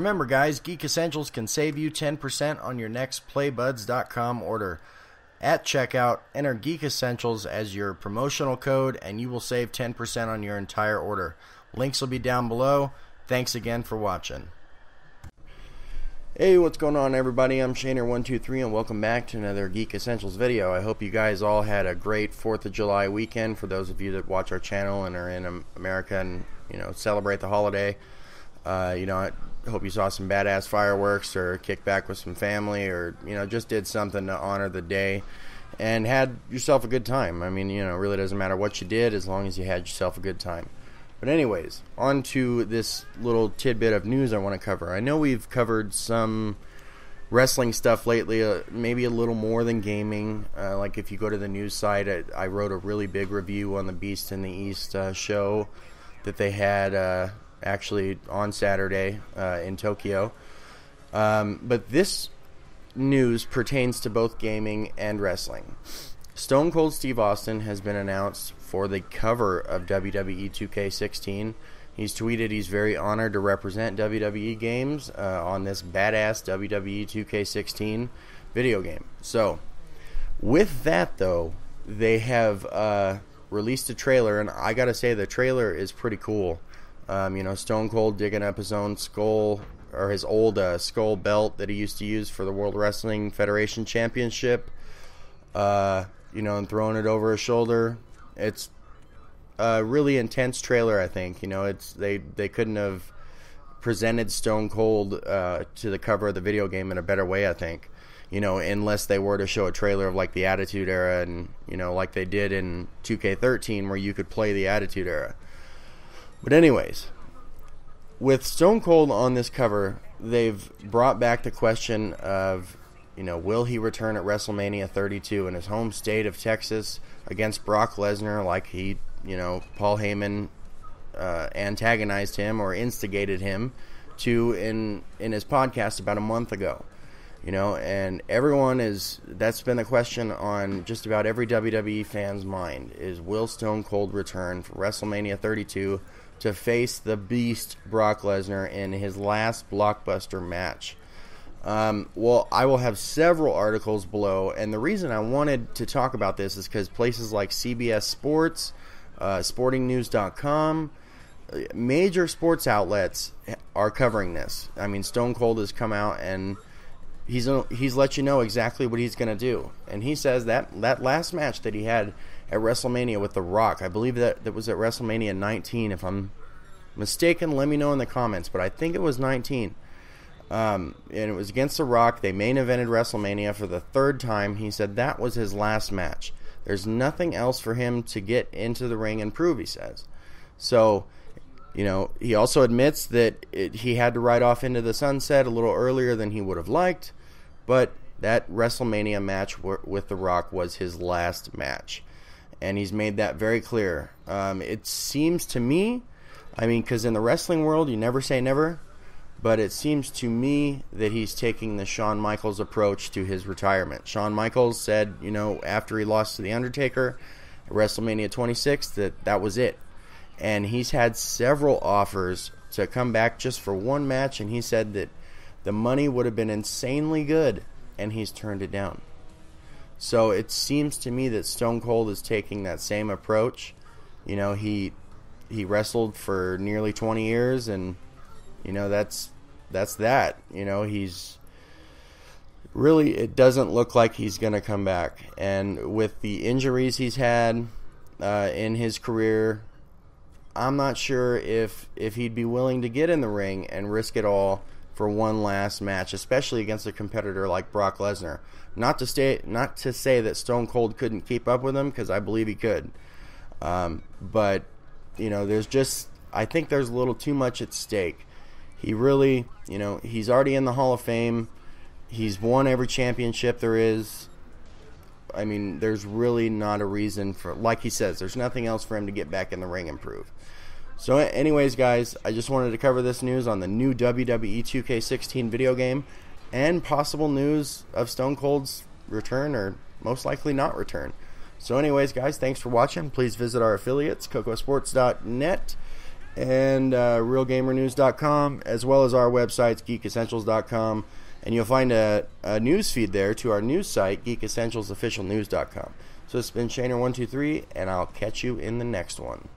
Remember guys, Geek Essentials can save you 10% on your next playbuds.com order. At checkout, enter Geek Essentials as your promotional code and you will save 10% on your entire order. Links will be down below. Thanks again for watching. Hey, what's going on everybody? I'm Shaner123 and welcome back to another Geek Essentials video. I hope you guys all had a great 4th of July weekend. For those of you that watch our channel and are in America and celebrate the holiday, I hope you saw some badass fireworks or kicked back with some family or just did something to honor the day and had yourself a good time. I mean, it really doesn't matter what you did as long as you had yourself a good time. But anyways, on to this little tidbit of news I want to cover. I know we've covered some wrestling stuff lately, maybe a little more than gaming. Like if you go to the news site, I wrote a really big review on the Beast in the East show that they had actually on Saturday in Tokyo. But this news pertains to both gaming and wrestling. Stone Cold Steve Austin has been announced for the cover of WWE 2K16. He's tweeted he's very honored to represent WWE games on this badass WWE 2K16 video game. So, with that though, they have released a trailer, and I gotta say the trailer is pretty cool. Stone Cold digging up his own skull, or his old skull belt that he used to use for the World Wrestling Federation Championship. And throwing it over his shoulder. It's a really intense trailer, I think. They couldn't have presented Stone Cold to the cover of the video game in a better way, I think. Unless they were to show a trailer of like the Attitude Era and, like they did in 2K13 where you could play the Attitude Era. But anyways, with Stone Cold on this cover, they've brought back the question of, will he return at WrestleMania 32 in his home state of Texas against Brock Lesnar like he, Paul Heyman antagonized him or instigated him to in his podcast about a month ago. And that's been the question on just about every WWE fan's mind is, will Stone Cold return for WrestleMania 32 to face the Beast Brock Lesnar in his last blockbuster match? Well, I will have several articles below, and the reason I wanted to talk about this is because places like CBS Sports, SportingNews.com, major sports outlets are covering this. I mean, Stone Cold has come out and he's let you know exactly what he's going to do. And he says that last match that he had at WrestleMania with The Rock, I believe that was at WrestleMania 19. If I'm mistaken, let me know in the comments, but I think it was 19. And it was against The Rock. They main evented WrestleMania for the 3rd time. He said that was his last match. There's nothing else for him to get into the ring and prove, he says. So, he also admits that he had to ride off into the sunset a little earlier than he would have liked, but that WrestleMania match with The Rock was his last match. And he's made that very clear. It seems to me, because in the wrestling world, you never say never, but it seems to me that he's taking the Shawn Michaels approach to his retirement. Shawn Michaels said, after he lost to The Undertaker at WrestleMania 26, that was it. And he's had several offers to come back just for one match, and he said that the money would have been insanely good, and he's turned it down. So it seems to me that Stone Cold is taking that same approach. He wrestled for nearly 20 years, and that's that. He's really, it doesn't look like he's going to come back. And with the injuries he's had in his career, I'm not sure if he'd be willing to get in the ring and risk it all for one last match, especially against a competitor like Brock Lesnar. Not to say that Stone Cold couldn't keep up with him, because I believe he could. But I think there's a little too much at stake. He really, he's already in the Hall of Fame. He's won every championship there is. There's really not a reason for, like he says, there's nothing else for him to get back in the ring and prove. So anyways, guys, I just wanted to cover this news on the new WWE 2K16 video game and possible news of Stone Cold's return or most likely not return. So anyways, guys, thanks for watching. Please visit our affiliates, cocosports.net and realgamernews.com, as well as our websites, geekessentials.com, and you'll find a news feed there to our news site, geekessentialsofficialnews.com. So it's been Shaner123, and I'll catch you in the next one.